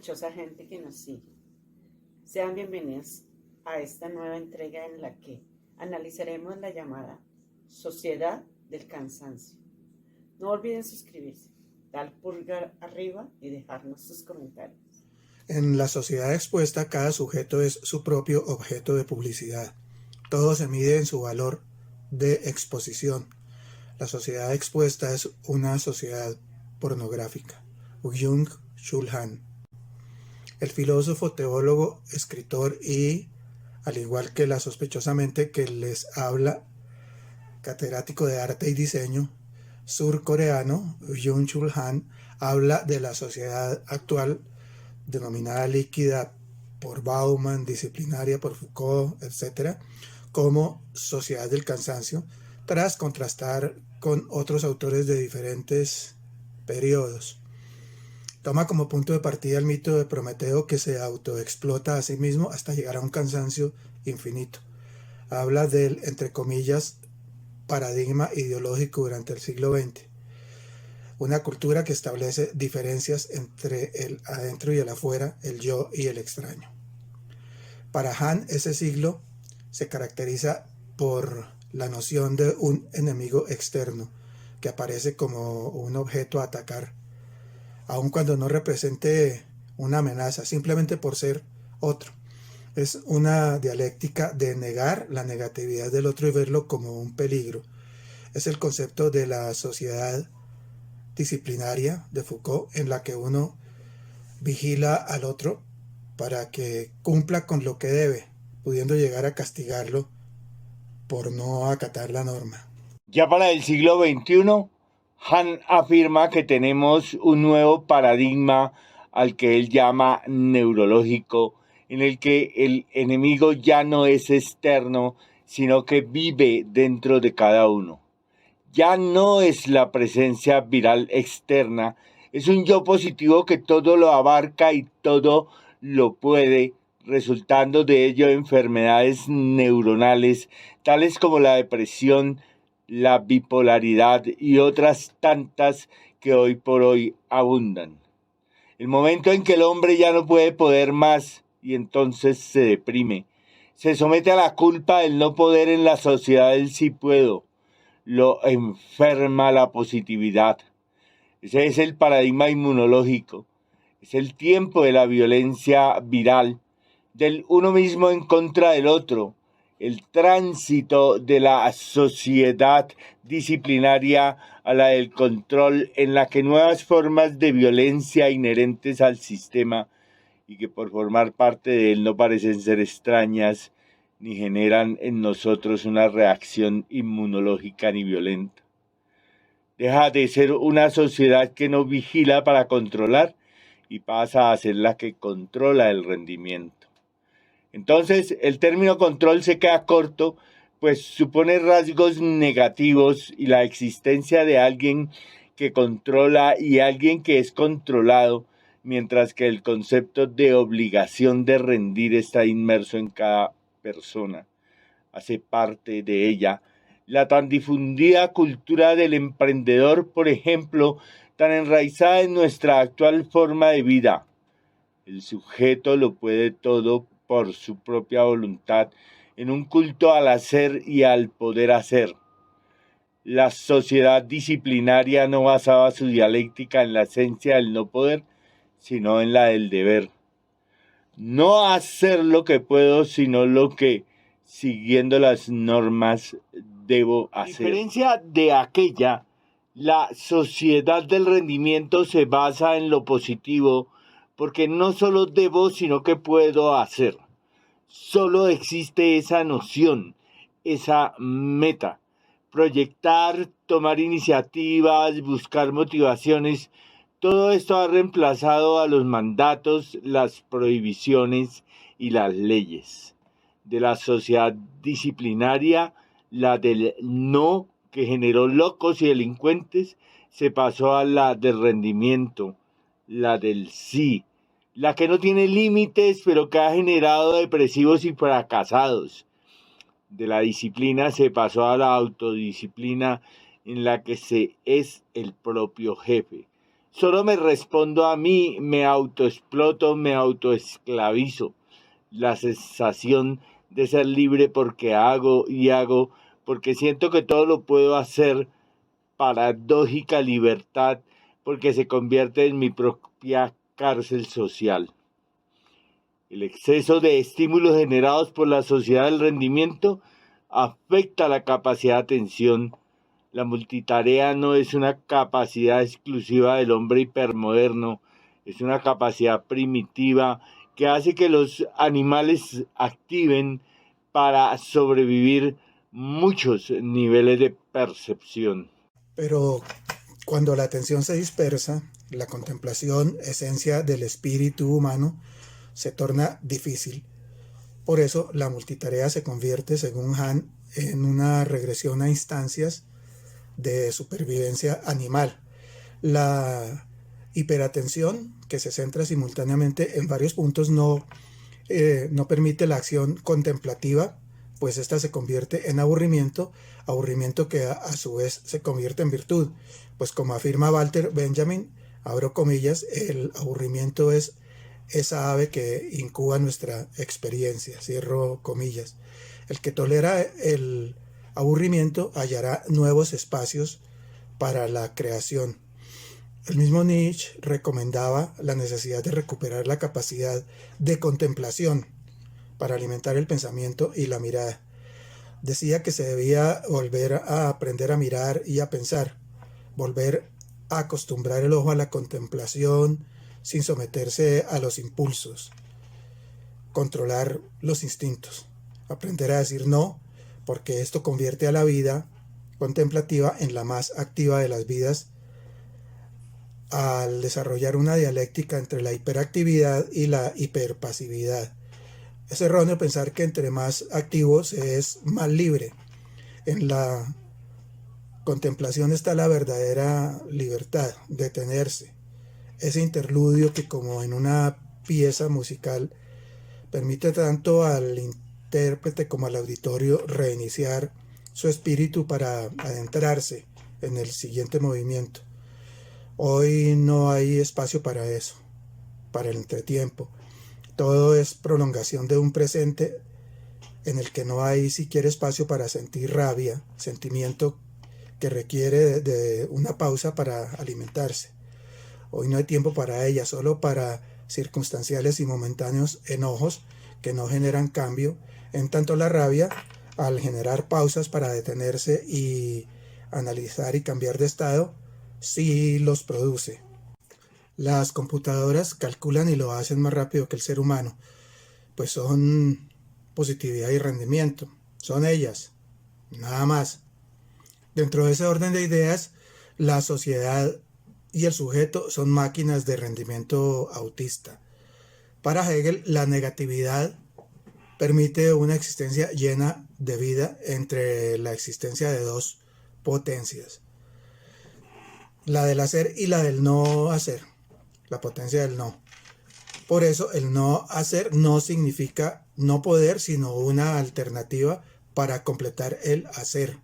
sospechosa gente que nos sigue. Sean bienvenidos a esta nueva entrega en la que analizaremos la llamada Sociedad del Cansancio. No olviden suscribirse, dar pulgar arriba y dejarnos sus comentarios. En la sociedad expuesta, cada sujeto es su propio objeto de publicidad. Todo se mide en su valor de exposición. La sociedad expuesta es una sociedad pornográfica. Byung-Chul Han. El filósofo, teólogo, escritor y, al igual que la sospechosamente que les habla, catedrático de arte y diseño, surcoreano, Byung-Chul Han, habla de la sociedad actual, denominada líquida por Bauman, disciplinaria por Foucault, etc., como sociedad del cansancio, tras contrastar con otros autores de diferentes periodos. Toma como punto de partida el mito de Prometeo, que se autoexplota a sí mismo hasta llegar a un cansancio infinito. Habla del, entre comillas, paradigma ideológico durante el siglo XX. Una cultura que establece diferencias entre el adentro y el afuera, el yo y el extraño. Para Han, ese siglo se caracteriza por la noción de un enemigo externo que aparece como un objeto a atacar, aun cuando no represente una amenaza, simplemente por ser otro. Es una dialéctica de negar la negatividad del otro y verlo como un peligro. Es el concepto de la sociedad disciplinaria de Foucault, en la que uno vigila al otro para que cumpla con lo que debe, pudiendo llegar a castigarlo por no acatar la norma. Ya para el siglo XXI, Han afirma que tenemos un nuevo paradigma al que él llama neurológico, en el que el enemigo ya no es externo, sino que vive dentro de cada uno. Ya no es la presencia viral externa, es un yo positivo que todo lo abarca y todo lo puede, resultando de ello enfermedades neuronales, tales como la depresión, la bipolaridad y otras tantas que hoy por hoy abundan. El momento en que el hombre ya no puede poder más y entonces se deprime, se somete a la culpa del no poder en la sociedad del sí puedo, lo enferma la positividad. Ese es el paradigma inmunológico, es el tiempo de la violencia viral, del uno mismo en contra del otro, el tránsito de la sociedad disciplinaria a la del control, en la que nuevas formas de violencia inherentes al sistema y que por formar parte de él no parecen ser extrañas ni generan en nosotros una reacción inmunológica ni violenta. Deja de ser una sociedad que no vigila para controlar y pasa a ser la que controla el rendimiento. Entonces, el término control se queda corto, pues supone rasgos negativos y la existencia de alguien que controla y alguien que es controlado, mientras que el concepto de obligación de rendir está inmerso en cada persona, hace parte de ella. La tan difundida cultura del emprendedor, por ejemplo, tan enraizada en nuestra actual forma de vida. El sujeto lo puede todo por su propia voluntad, en un culto al hacer y al poder hacer. La sociedad disciplinaria no basaba su dialéctica en la esencia del no poder, sino en la del deber. No hacer lo que puedo, sino lo que, siguiendo las normas, debo hacer. A diferencia de aquella, la sociedad del rendimiento se basa en lo positivo, porque no solo debo, sino que puedo hacer. Solo existe esa noción, esa meta. Proyectar, tomar iniciativas, buscar motivaciones, todo esto ha reemplazado a los mandatos, las prohibiciones y las leyes. De la sociedad disciplinaria, la del no, que generó locos y delincuentes, se pasó a la del rendimiento, la del sí, la que no tiene límites, pero que ha generado depresivos y fracasados. De la disciplina se pasó a la autodisciplina, en la que se es el propio jefe. Solo me respondo a mí, me autoexploto, me autoesclavizo. La sensación de ser libre porque hago y hago, porque siento que todo lo puedo hacer, paradójica libertad, porque se convierte en mi propia cárcel social. El exceso de estímulos generados por la sociedad del rendimiento afecta la capacidad de atención. La multitarea no es una capacidad exclusiva del hombre hipermoderno, es una capacidad primitiva que hace que los animales activen para sobrevivir muchos niveles de percepción. Pero cuando la atención se dispersa, la contemplación, esencia del espíritu humano, se torna difícil. Por eso la multitarea se convierte, según Han, en una regresión a instancias de supervivencia animal. La hiperatención, que se centra simultáneamente en varios puntos, no permite la acción contemplativa, pues esta se convierte en aburrimiento que a su vez se convierte en virtud, pues como afirma Walter Benjamin, abro comillas, el aburrimiento es esa ave que incuba nuestra experiencia, cierro comillas. El que tolera el aburrimiento hallará nuevos espacios para la creación. El mismo Nietzsche recomendaba la necesidad de recuperar la capacidad de contemplación para alimentar el pensamiento y la mirada. Decía que se debía volver a aprender a mirar y a pensar, volver a acostumbrar el ojo a la contemplación sin someterse a los impulsos, controlar los instintos, aprender a decir no, porque esto convierte a la vida contemplativa en la más activa de las vidas al desarrollar una dialéctica entre la hiperactividad y la hiperpasividad. Es erróneo pensar que entre más activo se es más libre. En la contemplación está la verdadera libertad, detenerse. Ese interludio que, como en una pieza musical, permite tanto al intérprete como al auditorio reiniciar su espíritu para adentrarse en el siguiente movimiento. Hoy no hay espacio para eso, para el entretiempo. Todo es prolongación de un presente en el que no hay siquiera espacio para sentir rabia, sentimiento que requiere de una pausa para alimentarse. Hoy no hay tiempo para ella, solo para circunstanciales y momentáneos enojos que no generan cambio, en tanto la rabia, al generar pausas para detenerse y analizar y cambiar de estado, sí los produce. Las computadoras calculan y lo hacen más rápido que el ser humano, pues son positividad y rendimiento, son ellas, nada más. Dentro de ese orden de ideas, la sociedad y el sujeto son máquinas de rendimiento autista. Para Hegel, la negatividad permite una existencia llena de vida entre la existencia de dos potencias, la del hacer y la del no hacer, la potencia del no. Por eso el no hacer no significa no poder, sino una alternativa para completar el hacer.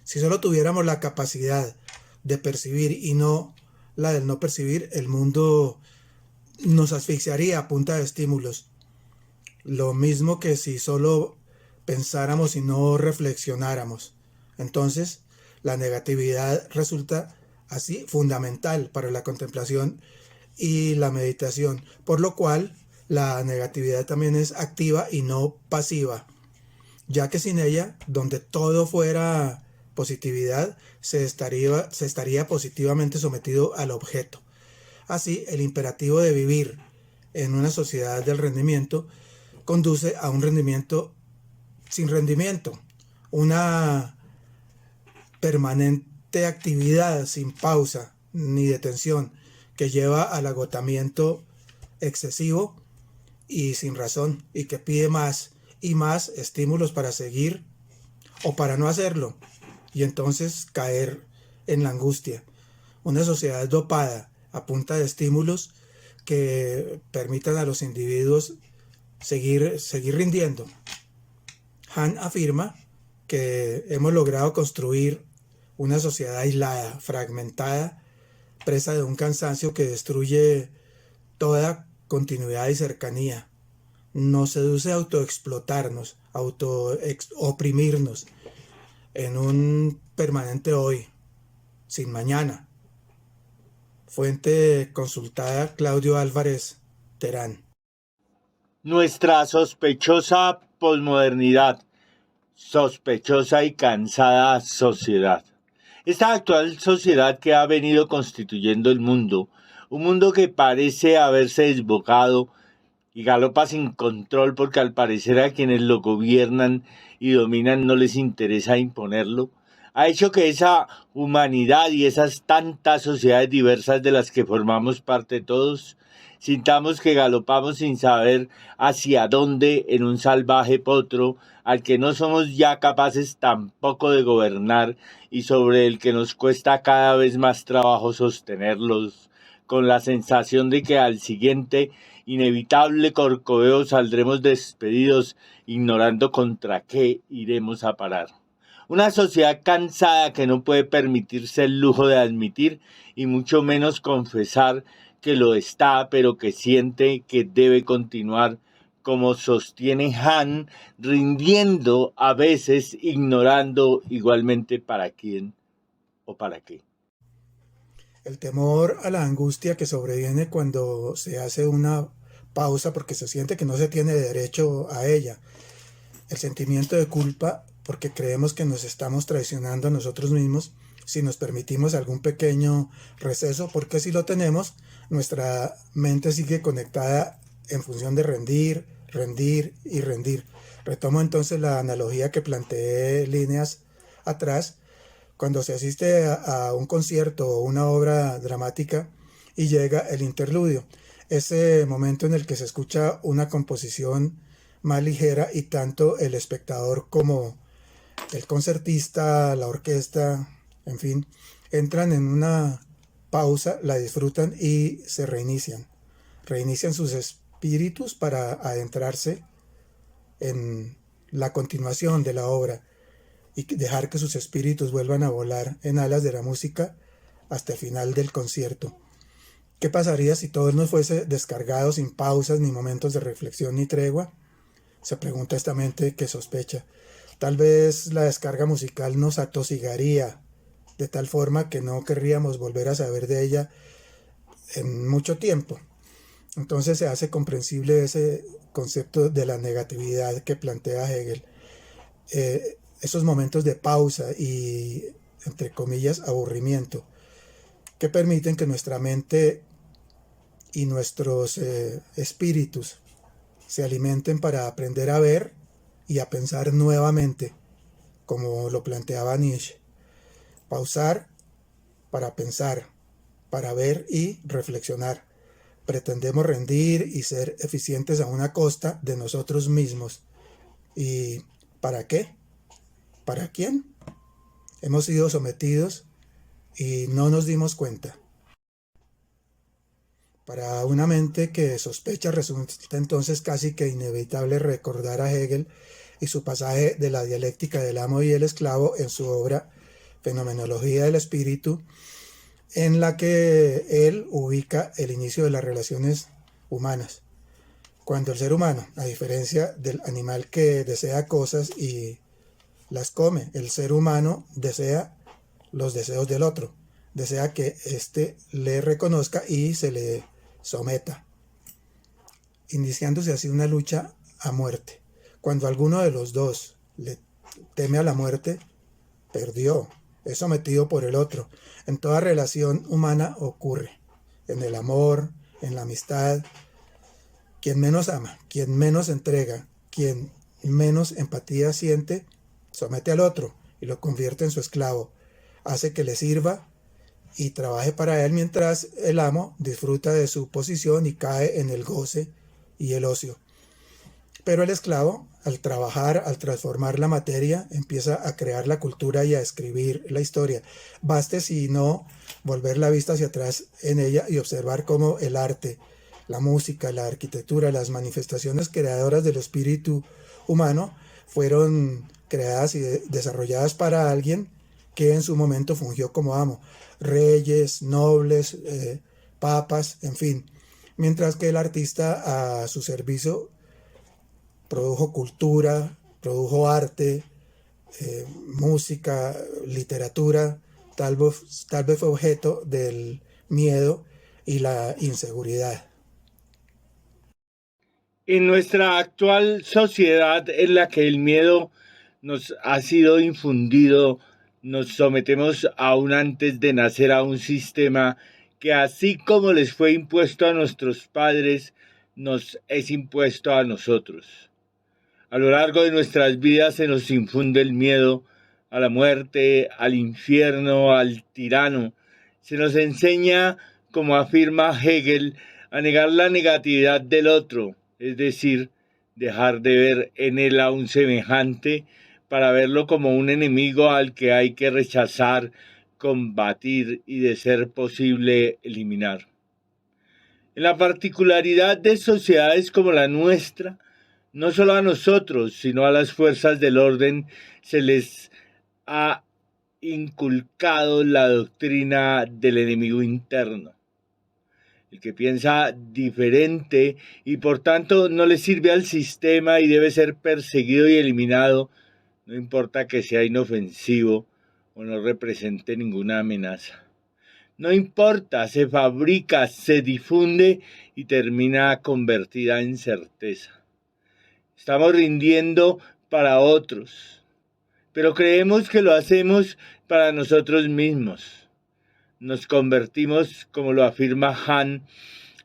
Si solo tuviéramos la capacidad de percibir y no la del no percibir, el mundo nos asfixiaría a punta de estímulos. Lo mismo que si solo pensáramos y no reflexionáramos. Entonces, la negatividad resulta así fundamental para la contemplación y la meditación, por lo cual la negatividad también es activa y no pasiva, ya que sin ella, donde todo fuera positividad, se estaría positivamente sometido al objeto. Así, el imperativo de vivir en una sociedad del rendimiento conduce a un rendimiento sin rendimiento, una permanente actividad sin pausa ni detención que lleva al agotamiento excesivo y sin razón, y que pide más y más estímulos para seguir o para no hacerlo, y entonces caer en la angustia. Una sociedad dopada a punta de estímulos que permitan a los individuos seguir rindiendo. Han afirma que hemos logrado construir una sociedad aislada, fragmentada, presa de un cansancio que destruye toda continuidad y cercanía. Nos seduce autoexplotarnos, oprimirnos en un permanente hoy, sin mañana. Fuente consultada Claudio Álvarez Terán. Nuestra sospechosa posmodernidad, sospechosa y cansada sociedad. Esta actual sociedad que ha venido constituyendo el mundo, un mundo que parece haberse desbocado y galopa sin control porque al parecer a quienes lo gobiernan y dominan no les interesa imponerlo, ha hecho que esa humanidad y esas tantas sociedades diversas de las que formamos parte todos, sintamos que galopamos sin saber hacia dónde en un salvaje potro al que no somos ya capaces tampoco de gobernar y sobre el que nos cuesta cada vez más trabajo sostenerlos, con la sensación de que al siguiente inevitable corcoveo saldremos despedidos, ignorando contra qué iremos a parar. Una sociedad cansada que no puede permitirse el lujo de admitir y mucho menos confesar que lo está, pero que siente que debe continuar, como sostiene Han, rindiendo a veces, ignorando igualmente para quién o para qué. El temor a la angustia que sobreviene cuando se hace una pausa porque se siente que no se tiene derecho a ella. El sentimiento de culpa porque creemos que nos estamos traicionando a nosotros mismos si nos permitimos algún pequeño receso, porque si lo tenemos, nuestra mente sigue conectada en función de rendir, rendir y rendir. Retomo entonces la analogía que planteé líneas atrás. Cuando se asiste a un concierto o una obra dramática y llega el interludio, ese momento en el que se escucha una composición más ligera y tanto el espectador como el concertista, la orquesta, en fin, entran en una pausa, la disfrutan y se reinician. Reinician sus espíritus para adentrarse en la continuación de la obra y dejar que sus espíritus vuelvan a volar en alas de la música hasta el final del concierto. ¿Qué pasaría si todo nos fuese descargado sin pausas, ni momentos de reflexión, ni tregua? Se pregunta esta mente que sospecha. Tal vez la descarga musical nos atosigaría de tal forma que no querríamos volver a saber de ella en mucho tiempo. Entonces se hace comprensible ese concepto de la negatividad que plantea Hegel. Esos momentos de pausa y, entre comillas, aburrimiento, que permiten que nuestra mente y nuestros espíritus se alimenten para aprender a ver y a pensar nuevamente, como lo planteaba Nietzsche. Pausar para pensar, para ver y reflexionar. Pretendemos rendir y ser eficientes a una costa de nosotros mismos. ¿Y para qué? ¿Para quién? Hemos sido sometidos y no nos dimos cuenta. Para una mente que sospecha resulta entonces casi que inevitable recordar a Hegel y su pasaje de la dialéctica del amo y el esclavo en su obra Fenomenología del Espíritu, en la que él ubica el inicio de las relaciones humanas. Cuando el ser humano, a diferencia del animal que desea cosas y las come, el ser humano desea los deseos del otro, desea que éste le reconozca y se le someta, iniciándose así una lucha a muerte. Cuando alguno de los dos le teme a la muerte, perdió, es sometido por el otro. En toda relación humana ocurre, en el amor, en la amistad. Quien menos ama, quien menos entrega, quien menos empatía siente, somete al otro y lo convierte en su esclavo, hace que le sirva y trabaje para él mientras el amo disfruta de su posición y cae en el goce y el ocio. Pero el esclavo, al trabajar, al transformar la materia, empieza a crear la cultura y a escribir la historia. Baste si no volver la vista hacia atrás en ella y observar cómo el arte, la música, la arquitectura, las manifestaciones creadoras del espíritu humano fueron creadas y desarrolladas para alguien que en su momento fungió como amo, reyes, nobles, papas, en fin, mientras que el artista a su servicio produjo cultura, produjo arte, música, literatura, tal vez fue objeto del miedo y la inseguridad. En nuestra actual sociedad en la que el miedo nos ha sido infundido, nos sometemos aún antes de nacer a un sistema que así como les fue impuesto a nuestros padres, nos es impuesto a nosotros. A lo largo de nuestras vidas se nos infunde el miedo a la muerte, al infierno, al tirano. Se nos enseña, como afirma Hegel, a negar la negatividad del otro, es decir, dejar de ver en él a un semejante para verlo como un enemigo al que hay que rechazar, combatir y, de ser posible, eliminar. En la particularidad de sociedades como la nuestra, no solo a nosotros, sino a las fuerzas del orden, se les ha inculcado la doctrina del enemigo interno. El que piensa diferente y por tanto no le sirve al sistema y debe ser perseguido y eliminado, no importa que sea inofensivo o no represente ninguna amenaza. No importa, se fabrica, se difunde y termina convertida en certeza. Estamos rindiendo para otros, pero creemos que lo hacemos para nosotros mismos. Nos convertimos, como lo afirma Han,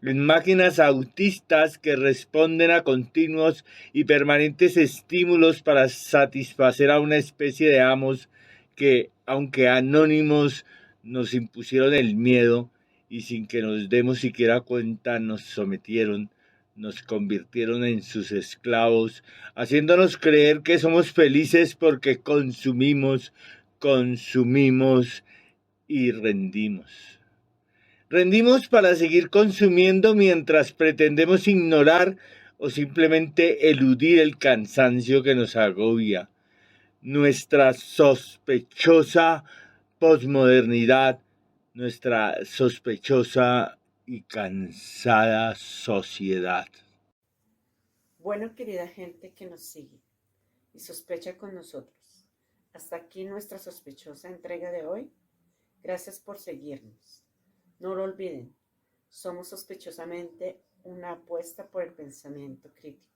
en máquinas autistas que responden a continuos y permanentes estímulos para satisfacer a una especie de amos que, aunque anónimos, nos impusieron el miedo y sin que nos demos siquiera cuenta nos sometieron, nos convirtieron en sus esclavos, haciéndonos creer que somos felices porque consumimos y rendimos. Rendimos para seguir consumiendo mientras pretendemos ignorar o simplemente eludir el cansancio que nos agobia. Nuestra sospechosa posmodernidad, nuestra sospechosa y cansada sociedad. Bueno, querida gente que nos sigue y sospecha con nosotros. Hasta aquí nuestra sospechosa entrega de hoy. Gracias por seguirnos. No lo olviden, somos sospechosamente una apuesta por el pensamiento crítico.